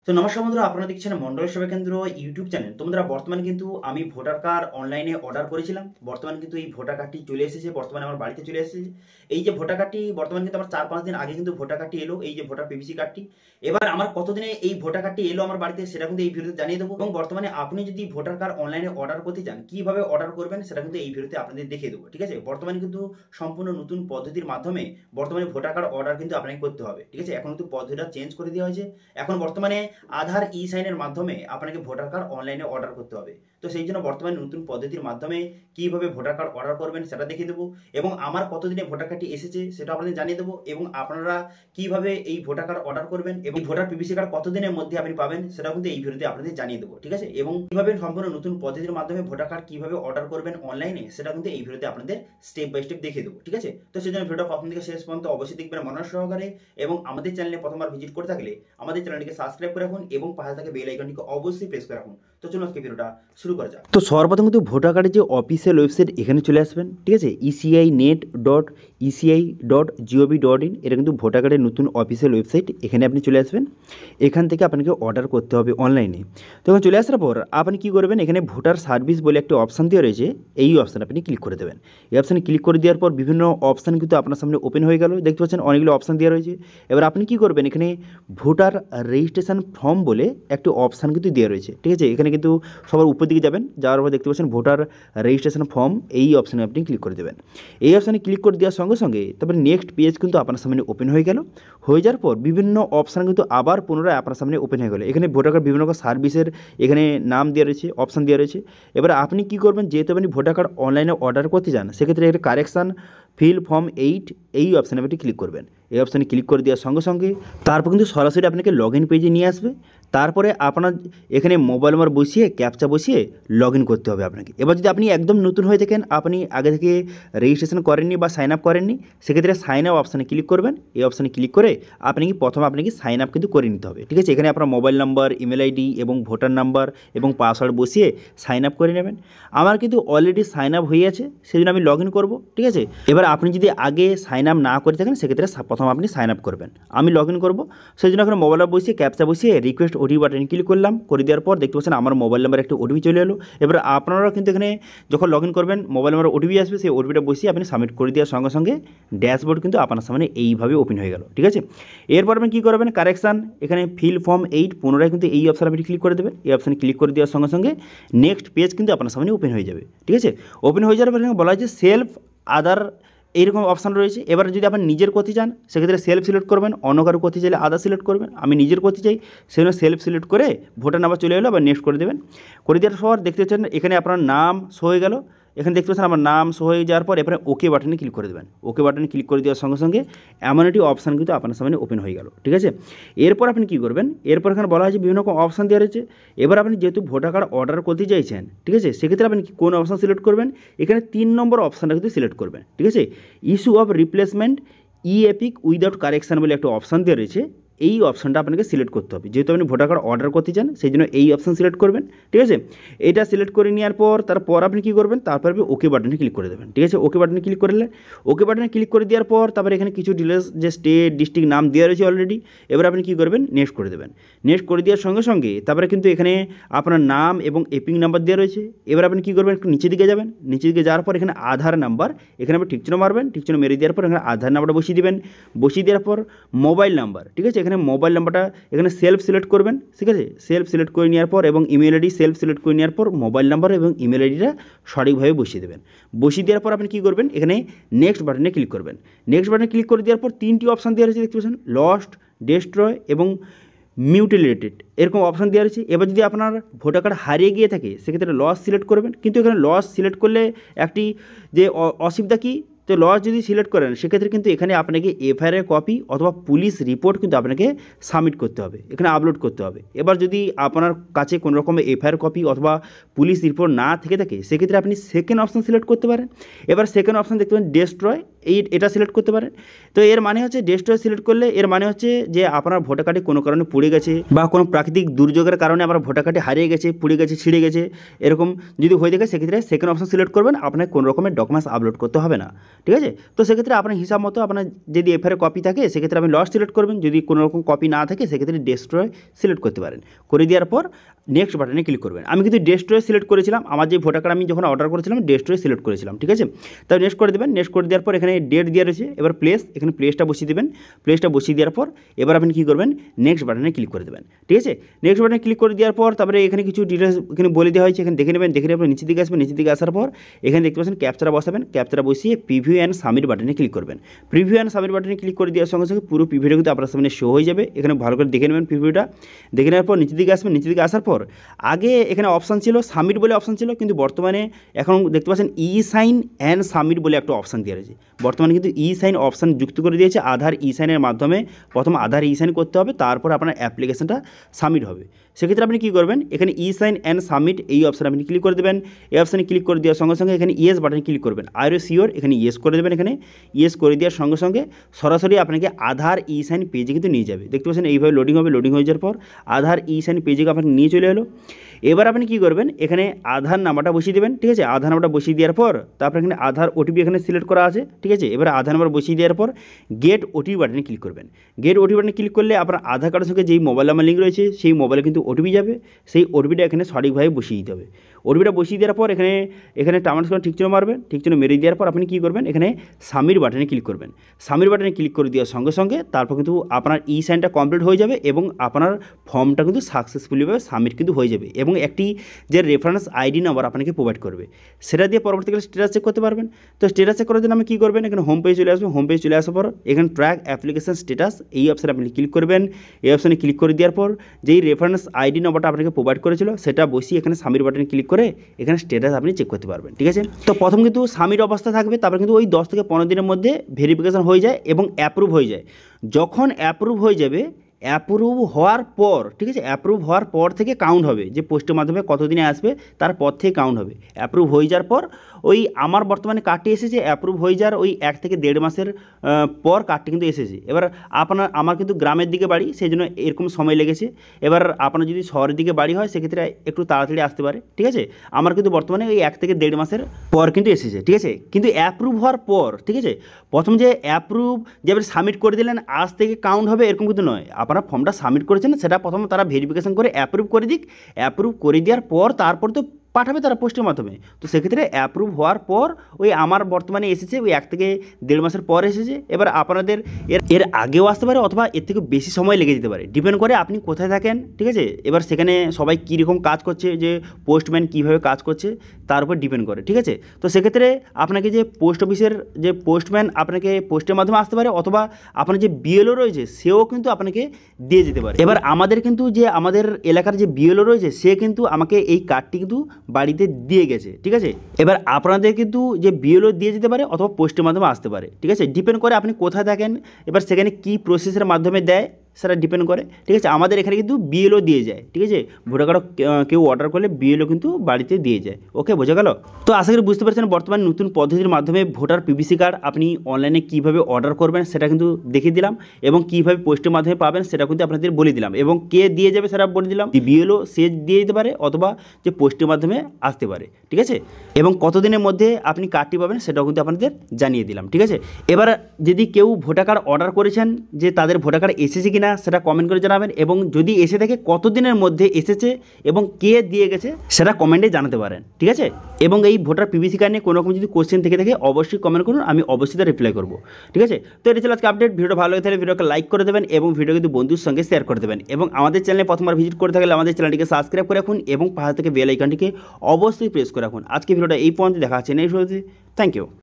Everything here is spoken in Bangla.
তো নমস্কার বন্ধুরা, আপনারা দেখছেন মন্ডল সেবা কেন্দ্র ইউটিউব চ্যানেল। তো বন্ধুরা, বর্তমানে কিন্তু আমি ভোটার কার্ড অনলাইনে অর্ডার করেছিলাম। বর্তমানে কিন্তু এই ভোটার কার্ডটি চলে এসেছে, বর্তমানে আমার বাড়িতে চলে এসেছে। এই যে ভোটার কার্ডটি বর্তমানে কিন্তু আমার 4-5 দিন আগে কিন্তু ভোটার কার্ডটি এলো, এই যে ভোটার পিভিসি কার্ডটি। এবার আমার কতদিনে এই ভোটার কার্ডটি এলো আমার বাড়িতে সেটা কিন্তু এই ভিডিওতে জানিয়ে দেবো। এবং বর্তমানে আপনি যদি ভোটার কার্ড অনলাইনে অর্ডার করতে চান, কিভাবে অর্ডার করবেন সেটা কিন্তু এই ভিডিওতে আপনাদের দেখিয়ে দেবো। ঠিক আছে, বর্তমানে কিন্তু সম্পূর্ণ নতুন পদ্ধতির মাধ্যমে বর্তমানে ভোটার কার্ড অর্ডার কিন্তু আপনাকে করতে হবে। ঠিক আছে, এখন কিন্তু পদ্ধতিটা চেঞ্জ করে দেওয়া হয়েছে। এখন বর্তমানে আধার ই সাইনের মাধ্যমে আপনাকে ভোটার কার্ড অনলাইনে অর্ডার করতে হবে। তো সেই জন্য বর্তমানে নতুন পদ্ধতির মাধ্যমে কিভাবে ভোটার কার্ড অর্ডার করবেন সেটা দেখিয়ে দেবো, এবং আমার কতদিনে ভোটার কার্ডটি এসেছে সেটা আপনাদের জানিয়ে দেবো, এবং আপনারা কিভাবে এই ভোটার কার্ড অর্ডার করবেন এবং ভোটার পিভিসি কার্ড কতদিনের মধ্যে আপনি পাবেন সেটা কিন্তু এই ভিডিওতে আপনাদের জানিয়ে দেবো। ঠিক আছে, এবং কিভাবে সম্পূর্ণ নতুন পদ্ধতির মাধ্যমে ভোটার কার্ড কিভাবে অর্ডার করবেন অনলাইনে সেটা কিন্তু এই ভিডিওতে আপনাদের স্টেপ বাই স্টেপ দেখিয়ে দেবো। ঠিক আছে, তো সেই জন্য ভিডিওটা প্রথম থেকে শেষ পর্যন্ত অবশ্যই দেখবেন মনোযোগ সহকারে, এবং আমাদের চ্যানেলে প্রথমবার ভিজিট করে থাকলে আমাদের চ্যানেলটিকে সাবস্ক্রাইব করে রাখুন এবং পাশে থাকা বেল আইকনটিকে অবশ্যই প্রেস করে রাখুন। তো চলুন আজকে ভিডিওটা শুরু করা যাক। তো সর্বপ্রথম কিন্তু ভোটার কার্ডের যে অফিসিয়াল ওয়েবসাইট এখানে চলে আসবেন। ঠিক আছে, eci.net.eci.gov.in, এটা কিন্তু ভোটার কার্ডের নতুন অফিসিয়াল ওয়েবসাইট। এখানে আপনি চলে আসবেন, এখান থেকে আপনাকে অর্ডার করতে হবে অনলাইনে। তো এখন চলে আসার পর আপনি কী করবেন, এখানে ভোটার সার্ভিস বলে একটা অপশান দেওয়া রয়েছে, এই অপশান আপনি ক্লিক করে দেবেন। এই অপশানে ক্লিক করে দেওয়ার পর বিভিন্ন অপশান কিন্তু আপনার সামনে ওপেন হয়ে গেল। দেখতে পাচ্ছেন অনেকগুলো অপশান দেওয়া রয়েছে। এবার আপনি কী করবেন, এখানে ভোটার রেজিস্ট্রেশন ফর্ম বলে একটি অপশান কিন্তু দেওয়া রয়েছে। ঠিক আছে, এখানে কিন্তু সবার উপর দিকে যাবেন, যাওয়ার পর দেখতে পাচ্ছেন ভোটার রেজিস্ট্রেশন ফর্ম, এই অপশানে আপনি ক্লিক করে দেবেন। এই অপশানে ক্লিক করে দেওয়ার সঙ্গে সঙ্গে তারপরে নেক্সট পেজ কিন্তু আপনার সামনে ওপেন হয়ে গেল। হয়ে যাওয়ার পর বিভিন্ন অপশান কিন্তু আবার পুনরায় আপনার সামনে ওপেন হয়ে গেলো। এখানে ভোটার কার্ড বিভিন্ন সার্ভিসের এখানে নাম দেওয়া রয়েছে, অপশান দেওয়া রয়েছে। এবার আপনি কী করবেন, যেহেতু আপনি ভোটার কার্ড অনলাইনে অর্ডার করতে চান, সেক্ষেত্রে এখানে কারেকশান ফিল ফর্ম 8 এই অপশানে আপনি ক্লিক করবেন। এই অপশানে ক্লিক করে দেওয়ার সঙ্গে সঙ্গে তারপর কিন্তু সরাসরি আপনাকে লগ ইন পেজে নিয়ে আসবে। তারপরে আপনার এখানে মোবাইল নাম্বার বসিয়ে ক্যাপচা বসিয়ে লগ ইন করতে হবে আপনাকে। এবার যদি আপনি একদম নতুন হয়ে থাকেন, আপনি আগে থেকে রেজিস্ট্রেশন করেননি বা সাইন আপ করেননি, সেক্ষেত্রে সাইন আপ অপশানে ক্লিক করবেন। এই অপশানে ক্লিক করে আপনাকে সাইন আপ কিন্তু করে নিতে হবে। ঠিক আছে, এখানে আপনার মোবাইল নাম্বার, ইমেল আইডি এবং ভোটার নাম্বার এবং পাসওয়ার্ড বসিয়ে সাইন আপ করে নেবেন। আমার কিন্তু অলরেডি সাইন আপ হয়ে আছে, সেই জন্য আমি লগ ইন করবো। ঠিক আছে, এবার আপনি যদি আগে সাইন আপ না করে থাকেন, সেক্ষেত্রে প্রথম আপনি সাইন আপ করবেন। আমি লগ ইন করবো, সেই জন্য এখানে মোবাইল নাম্বার বসিয়ে ক্যাপচা বসিয়ে রিকোয়েস্ট ওটিপি বাটনে ক্লিক করলাম। করে দেওয়ার পর দেখতে পাচ্ছেন আমার মোবাইল নাম্বার একটা ওটিপি চলে এলো। এবার আপনারাও কিন্তু এখানে যখন লগ ইন করবেন মোবাইল নাম্বার ওটিপি আসবে, সেই ওটিপিটা বসিয়ে আপনি সাবমিট করে দেওয়ার সঙ্গে সঙ্গে ড্যাশবোর্ড কিন্তু আপনার সামনে এইভাবে ওপেন হয়ে গেল। ঠিক আছে, এরপর আপনি কী করবেন, কারেকশান এখানে ফিল ফর্ম 8 পুনরায় কিন্তু এই অপশানে আপনি ক্লিক করে দেবেন। এই অপশানে ক্লিক করে দেওয়ার সঙ্গে সঙ্গে নেক্সট পেজ কিন্তু আপনার সামনে ওপেন হয়ে যাবে। ঠিক আছে, ওপেন হয়ে যাওয়ার পর বলা হয়েছে সেলফ আদার এইরকম অপশান রয়েছে। এবার যদি আপনি নিজের করতে চান, সেক্ষেত্রে সেলফ সিলেক্ট করবেন। অন্য কারো করতে চাইলে আদার সিলেক্ট করবেন। আমি নিজের করতে চাই, সেজন্য সেলফ সিলেক্ট করে ভোটার নাম্বার চলে এলো, আবার নেক্সট করে দেবেন। করে দেওয়ার পর দেখতে পাচ্ছেন এখানে আপনার নাম শো হয়ে গেল। এখানে দেখতে পাচ্ছেন আমার নাম শো হয়ে যাওয়ার পর এরপরে ওকে বাটনে ক্লিক করে দেবেন। ওকে বাটনে ক্লিক করে দেওয়ার সঙ্গে সঙ্গে এমন একটি অপশান কিন্তু আপনার সামনে ওপেন হয়ে গেল। ঠিক আছে, এরপর আপনি কী করবেন, এরপর এখানে বলা হয়েছে বিভিন্ন রকম অপশান দেওয়া রয়েছে। এবার আপনি যেহেতু ভোটার কার্ড অর্ডার করতে চাইছেন, ঠিক আছে, সেক্ষেত্রে আপনি কোন অপশান সিলেক্ট করবেন, এখানে 3 নম্বর অপশানটা কিন্তু সিলেক্ট করবেন। ঠিক আছে, issue of replacement E epic without correction বলে একটা অপশান দেওয়া রয়েছে, এই অপশানটা আপনাকে সিলেক্ট করতে হবে। যেহেতু আপনি ভোটার কার্ড অর্ডার করতে চান, সেই জন্য এই অপশান সিলেক্ট করবেন। ঠিক আছে, এটা সিলেক্ট করে নেওয়ার পর তারপর আপনি কী করবেন, তারপর আপনি ওকে বাটনে ক্লিক করে দেবেন। ঠিক আছে, ওকে বাটনে ক্লিক করলে ওকে বাটনে ক্লিক করে দেওয়ার পর তারপরে এখানে কিছু ডিটেলস যে স্টেট ডিস্ট্রিক্ট নাম দেওয়া রয়েছে অলরেডি। এবার আপনি কী করবেন, নেক্সট করে দেবেন। নেক্সট করে দেওয়ার সঙ্গে সঙ্গে তারপরে কিন্তু এখানে আপনার নাম এবং এপিং নাম্বার দেওয়া রয়েছে। এবার আপনি কী করবেন, একটু নিচের দিকে যাবেন। নিচের দিকে যাওয়ার পর এখানে আধার নাম্বার, এখানে আপনি ঠিকচিহ্ন মারবেন। ঠিকচিহ্ন মেরে দেওয়ার পর এখানে আধার নাম্বারটা বসিয়ে দেবেন। বসিয়ে দেওয়ার পর মোবাইল নাম্বার, ঠিক আছে, এখানে মোবাইল নাম্বারটা এখানে সেলফ সিলেক্ট করবেন। ঠিক আছে, সেলফ সিলেক্ট করে নেওয়ার পর এবং ইমেল আইডি সেলফ সিলেক্ট করে নেওয়ার পর মোবাইল নাম্বার এবং ইমেল আইডিটা সঠিকভাবে বসিয়ে দেবেন। বসিয়ে দেওয়ার পর আপনি কী করবেন, এখানে নেক্সট বাটনে ক্লিক করবেন। নেক্সট বাটনে ক্লিক করে দেওয়ার পর 3টি অপশান দেওয়া রয়েছে, দেখতে পাচ্ছেন লস্ট, ডেস্ট্রয় এবং মিউটিলেটেড এরকম অপশান দেওয়া রয়েছে। এবার যদি আপনার ভোটার কার্ড হারিয়ে গিয়ে থাকে, সেক্ষেত্রে লস সিলেক্ট করবেন। কিন্তু এখানে লস সিলেক্ট করলে একটি যে অসুবিধা কী, তো লস যদি সিলেক্ট করেন, সেক্ষেত্রে কিন্তু এখানে আপনাকে এফআইআর কপি অথবা পুলিশ রিপোর্ট কিন্তু আপনাকে সাবমিট করতে হবে, এখানে আপলোড করতে হবে। এবার যদি আপনার কাছে কোনো রকমের এফআইআর কপি অথবা পুলিশ রিপোর্ট না থেকে থাকে, সেক্ষেত্রে আপনি সেকেন্ড অপশান সিলেক্ট করতে পারেন। এবার সেকেন্ড অপশান দেখতে পাবেন ডেস্ট্রয়, এটা সিলেক্ট করতে পারেন। তো এর মানে হচ্ছে ডেস্ট্রয় সিলেক্ট করলে এর মানে হচ্ছে যে আপনার ভোটার কার্ডে কোনো কারণে পুড়ে গেছে বা কোনো প্রাকৃতিক দুর্যোগের কারণে আপনার ভোটার কার্ডে হারিয়ে গেছে, পুড়ে গেছে, ছিঁড়ে গেছে, এরকম যদি হয়ে থাকে সেক্ষেত্রে সেকেন্ড অপশন সিলেক্ট করবেন, আপনার কোনো রকমের ডকুমেন্টস আপলোড করতে হবে না। ঠিক আছে, তো সেক্ষেত্রে আপনার হিসাব মতো আপনার যদি এফআইআর কপি থাকে সেক্ষেত্রে আপনি লস সিলেক্ট করবেন, যদি কোনো রকম কপি না থাকে সেক্ষেত্রে ডেস্ট্রয় সিলেক্ট করতে পারেন। করে দেওয়ার পর নেক্সট বাটনে ক্লিক করবেন। আমি কিন্তু ডেস্ট্রয় সিলেক্ট করেছিলাম, আমার যে ভোটার কার্ড আমি যখন অর্ডার করেছিলাম ডেস্ট্রয় সিলেক্ট করেছিলাম। ঠিক আছে, তাই নেক্সট করে দেবেন। নেক্সট করে দেওয়ার পর এখানে ডেট দেওয়া রয়েছে, এবার প্লেস, এখানে প্লেসটা বসিয়ে দেবেন। প্লেসটা বসিয়ে দেওয়ার পর এবার আপনি কী করবেন, নেক্সট বাটনে ক্লিক করে দেবেন। ঠিক আছে, নেক্সট বাটনে ক্লিক করে দেওয়ার পর তারপরে এখানে কিছু ডিটেলস এখানে বলে দেওয়া হয়েছে, এখানে দেখে নেবেন। দেখে নেওয়ার পর নিচের দিকে আসবেন, নিচের দিকে আসার পর এখানে দেখতে পাচ্ছেন ক্যাপচারা বসাবেন। ক্যাপচারা বসিয়ে প্রিভিউ অ্যান্ড সাবমিট বাটনে ক্লিক করবেন। প্রিভিউ অ্যান্ড সাবমিট বাটনে ক্লিক করে দেওয়ার সঙ্গে সঙ্গে পুরো প্রিভিউটা কিন্তু আপনার সামনে শো হয়ে যাবে। এখানে ভালো করে দেখে নেবেন প্রিভিউটা। দেখে নেওয়ার পর নিচের দিকে আসবেন। নিচের দিকে আসার পর আগে এখানে অপশান ছিল সাবমিট বলে অপশান ছিল, কিন্তু বর্তমানে এখন দেখতে পাচ্ছেন ই সাইন অ্যান্ড সাবমিট বলে একটা অপশান দেওয়া রয়েছে। বর্তমানে কিন্তু ই সাইন অপশান যুক্ত করে দিয়েছে। আধার ই সাইনের মাধ্যমে প্রথম আধার ই সাইন করতে হবে, তারপর আপনার অ্যাপ্লিকেশনটা সাবমিট হবে। সেক্ষেত্রে আপনি কী করবেন, এখানে ই সাইন অ্যান্ড সাবমিট এই অপশানে আপনি ক্লিক করে দেবেন। এই অপশানে ক্লিক করে দেওয়ার সঙ্গে সঙ্গে এখানে ইয়েস বাটনে ক্লিক করবেন। আর ইউ শিওর, এখানে ইয়েস করে দেবেন। এখানে ইয়েস করে দেওয়ার সঙ্গে সঙ্গে সরাসরি আপনাকে আধার ই সাইন পেজে কিন্তু নিয়ে যাবে। দেখতে পাচ্ছেন এইভাবে লোডিং হবে। লোডিং হয়ে যাওয়ার পর আধার ই সাইন পেজে আপনাকে নিয়ে চলে এলো। এবার আপনি কী করবেন, এখানে আধার নাম্বারটা বসিয়ে দেবেন। ঠিক আছে, আধার নাম্বারটা বসিয়ে দেওয়ার পর তারপর এখানে আধার ওটিপি এখানে সিলেক্ট করা আছে। ঠিক আছে, এবার আধার নাম্বার বসিয়ে দেওয়ার পর গেট ওটিপি বাটনে ক্লিক করবেন। গেট ওটিপি বাটনে ক্লিক করলে আপনার আধার কার্ডের সঙ্গে যেই মোবাইল নাম্বার লিঙ্ক রয়েছে সেই মোবাইলে কিন্তু ওটিপি যাবে। সেই ওটিপিটা এখানে সঠিকভাবে বসিয়ে দিতে হবে। ওটিপিটা বসিয়ে দেওয়ার পর এখানে টার্মস ঠিক চিহ্ন মারবেন। ঠিক চিহ্ন মেরে দেওয়ার পর আপনি কী করবেন, এখানে সাবমিট বাটনে ক্লিক করবেন। সাবমিট বাটনে ক্লিক করে দেওয়ার সঙ্গে সঙ্গে তারপর কিন্তু আপনার ই সাইনটা কমপ্লিট হয়ে যাবে এবং আপনার ফর্মটা কিন্তু সাকসেসফুলিভাবে সাবমিট কিন্তু হয়ে যাবে এবং একটি যে রেফারেন্স আইডি নাম্বার আপনাকে প্রোভাইড করবে সেটা দিয়ে পরবর্তীকালে স্ট্যাটাস চেক করতে পারবেন। তো স্ট্যাটাস চেক করার জন্য আমি কী করবেন, এখানে হোম পেজ চলে আসবেন। হোম পেজ চলে আসার পর এখানে ট্র্যাক অ্যাপ্লিকেশন স্ট্যাটাস এই অপশানে আপনি ক্লিক করবেন। এই অপশানে ক্লিক করে দেওয়ার পর যেই রেফারেন্স আইডি নাম্বারটা আপনাকে প্রোভাইড করেছিল সেটা বসিয়ে এখানে সাবমিট বাটনে ক্লিক করে এখানে স্ট্যাটাস আপনি চেক করতে পারবেন। ঠিক আছে, তো প্রথম কিন্তু সাবমিট অবস্থা থাকবে, তারপর কিন্তু ওই 10 থেকে 15 দিনের মধ্যে ভেরিফিকেশন হয়ে যায় এবং অ্যাপ্রুভ হয়ে যায়। যখন অ্যাপ্রুভ হয়ে যাবে, অ্যাপ্রুভ হওয়ার পর, ঠিক আছে, অ্যাপ্রুভ হওয়ার পর থেকে কাউন্ট হবে, যে পোস্টের মাধ্যমে কতদিনে আসবে তারপর থেকে কাউন্ট হবে। অ্যাপ্রুভ হয়ে যাওয়ার পর ওই আমার বর্তমানে কার্ডটি এসেছে, অ্যাপ্রুভ হয়ে যাওয়ার ওই 1 থেকে 1.5 মাসের পর কার্ডটি কিন্তু এসেছে। এবার আমার কিন্তু গ্রামের দিকে বাড়ি, সেই জন্য এরকম সময় লেগেছে। এবার আপনার যদি শহরের দিকে বাড়ি হয় সেক্ষেত্রে একটু তাড়াতাড়ি আসতে পারে। ঠিক আছে, আমার কিন্তু বর্তমানে ওই 1 থেকে 1.5 মাসের পর কিন্তু এসেছে। ঠিক আছে, কিন্তু অ্যাপ্রুভ হওয়ার পর, ঠিক আছে, প্রথম যে অ্যাপ্রুভ যে আপনি সাবমিট করে দিলেন আজ থেকে কাউন্ট হবে এরকম কিন্তু নয়। আপনার ফর্মটা সাবমিট করেছেন সেটা প্রথম তারা ভেরিফিকেশন করে অ্যাপ্রুভ করে দিক। অ্যাপ্রুভ করে দেওয়ার পর তারপর তো পাঠাবে তারা পোস্টের মাধ্যমে। তো সেক্ষেত্রে অ্যাপ্রুভ হওয়ার পর ওই আমার বর্তমানে এসেছে ওই 1 থেকে 1.5 মাসের পর এসেছে। এবার আপনাদের এর আগেও আসতে পারে অথবা এর থেকে বেশি সময় লেগে যেতে পারে, ডিপেন্ড করে আপনি কোথায় থাকেন। ঠিক আছে, এবার সেখানে সবাই কীরকম কাজ করছে, যে পোস্টম্যান কীভাবে কাজ করছে তার উপর ডিপেন্ড করে। ঠিক আছে, তো সেক্ষেত্রে আপনাকে যে পোস্ট অফিসের যে পোস্টম্যান আপনাকে পোস্টের মাধ্যমে আসতে পারে অথবা আপনার যে বিএলও রয়েছে সেও কিন্তু আপনাকে দিয়ে যেতে পারে। এবার আমাদের কিন্তু যে আমাদের এলাকার যে বিএলও রয়েছে সে কিন্তু আমাকে এই কার্ডটি কিন্তু বাড়িতে দিয়ে গেছে। ঠিক আছে, এবার আপনাদের কিন্তু যে বিএলও দিয়ে যেতে পারে অথবা পোস্টের মাধ্যমে আসতে পারে। ঠিক আছে, ডিপেন্ড করে আপনি কোথায় থাকেন, এবার সেখানে কী প্রসেসের মাধ্যমে দেয় সেটা ডিপেন্ড করে। ঠিক আছে, আমাদের এখানে কিন্তু বিএলও দিয়ে যায়। ঠিক আছে, ভোটার কার্ড কেউ অর্ডার করলে বিএলও কিন্তু বাড়িতে দিয়ে যায়। ওকে, বোঝা গেল? তো আশা করি বুঝতে পারছেন বর্তমানে নতুন পদ্ধতির মাধ্যমে ভোটার পিভিসি কার্ড আপনি অনলাইনে কীভাবে অর্ডার করবেন সেটা কিন্তু দেখিয়ে দিলাম এবং কীভাবে পোস্টের মাধ্যমে পাবেন সেটা কিন্তু আপনাদের বলে দিলাম এবং কে দিয়ে যাবে সেটা বলে দিলাম। বিএলও সে দিয়ে দিতে পারে অথবা যে পোস্টের মাধ্যমে আসতে পারে। ঠিক আছে, এবং কতদিনের মধ্যে আপনি কার্ডটি পাবেন সেটাও কিন্তু আপনাদের জানিয়ে দিলাম। ঠিক আছে, এবার যদি কেউ ভোটার কার্ড অর্ডার করেছেন যে তাদের ভোটার কার্ড এসেছে কি না সেটা কমেন্ট করে জানাবেন এবং যদি এসে থাকে কতদিনের মধ্যে এসেছে এবং কে দিয়ে গেছে সেটা কমেন্টে জানাতে পারেন। ঠিক আছে, এবং এই ভোটার পিভিসি কার্ড নিয়ে কোনো রকম যদি কোশ্চেন থেকে থাকে অবশ্যই কমেন্ট করুন, আমি অবশ্যই তার রিপ্লাই করবো। ঠিক আছে, তো এটা ছিল আজকে আপডেট। ভিডিওটা ভালো লাগে তাহলে ভিডিওকে লাইক করে দেবেন এবং ভিডিও কিন্তু বন্ধুর সঙ্গে শেয়ার করে দেবেন এবং আমাদের চ্যানেলে প্রথমবার ভিজিট করে থাকলে আমাদের চ্যানেলটিকে সাবস্ক্রাইব করে রাখুন এবং পাশে থেকে বেল আইকনটিকে অবশ্যই প্রেস করে রাখুন। আজকে ভিডিওটা এই পর্যন্ত দেখা হচ্ছে নেক্সট ভিডিওতে। Thank you.